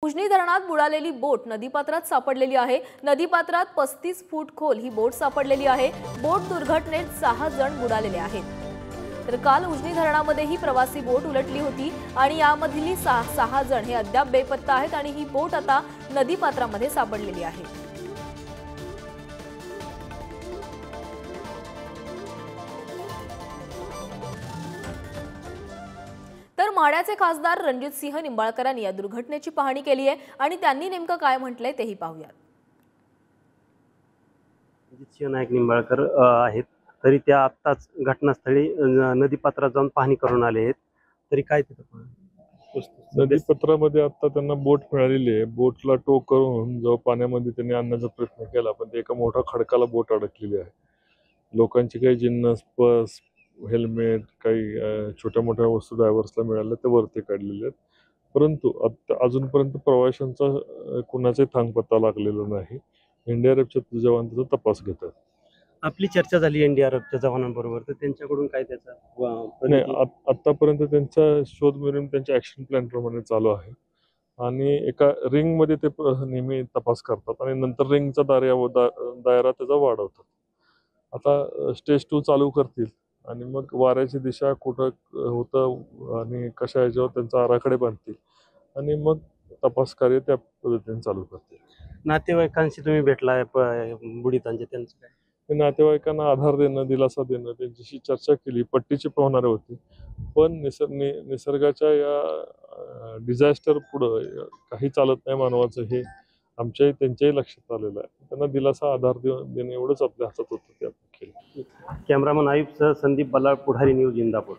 उजनी धरणात बुडालेली बोट नदीपात्रात सापडलेली आहे। नदीपात्रात 35 फूट खोल ही बोट सापडलेली आहे। बोट दुर्घटनेत 6 जण बुडालेले आहेत। तर काल उजनी धरणामध्ये ही प्रवासी बोट उलटली होती आणि यामधली 6 जण हे अद्याप बेपत्ता आहेत आणि ही बोट आता नदीपात्रामध्ये सापडलेली आहे। तर माढ्याचे खासदार रणजितसिंह निंबाळकरांनी या दुर्घटनेची पाहणी केली आहे आणि त्यांनी नेमकं काय म्हटलंय तेही पाहूया। रणजितसिंह नाईक निंबाळकर आहेत, तरी त्या आत्ताच घटनास्थळी नदीपात्रात जाऊन पाहणी करून आले आहेत। तरी काय तिथं नदीपात्रामध्ये आता त्यांना बोट मिळालेली आहे। बोटला टो करून जो पाण्यामध्ये त्यांनी आणण्याचा प्रयत्न केला, पण ते एका मोठ्या खडकाला बोट अडकलेली आहे। लोकांची काही जिन्नस, पर्स, हेल्मेट, काही छोट्या मोठ्या वस्तू ड्रायव्हर्सला मिळाल्या ते वरती काढलेले आहेत। परंतु अजूनपर्यंत प्रवाशांचा कुणाचाही थांगपत्ता लागलेला नाही। एनडीआरएफच्या जवान त्याचा तपास घेतात। आपली चर्चा झाली एनडीआरएफच्या जवानांबरोबर, तर त्यांच्याकडून काय त्याचा नाही, आतापर्यंत त्यांचा शोध मोहीम त्यांच्या ऍक्शन प्लॅन प्रमाणे चालू आहे आणि एका रिंग मध्ये ते नेहमी तपास करतात आणि नंतर रिंगचा दायरा त्याचा वाढवतात। आता स्टेज 2 चालू करतील आणि मग वाऱ्याची दिशा कुठं होतं आणि कशा याच्यावर त्यांचा आराखडे बांधतील आणि मग तपास कार्य त्या पद्धतीने चालू करतील। नातेवाईकांशी तुम्ही भेटलाय बुडीतांचे, त्यांचं काय? नातेवाईकांना आधार देणं, दिलासा देणं, त्यांच्याशी चर्चा केली। पट्टीचे पाहणारे होते, पण निसर्गाच्या या डिझास्टर पुढं काही चालत नाही मानवाचं, हे त्यांच्याही लक्षात आलेलं आहे। त्यांना दिलासा, आधार देणं एवढंच आपल्या हातात होतं ते आपण केलं। कॅमेरामन आयुब सह संदीप बल्लाळ, पुढारी न्यूज, इंदापूर।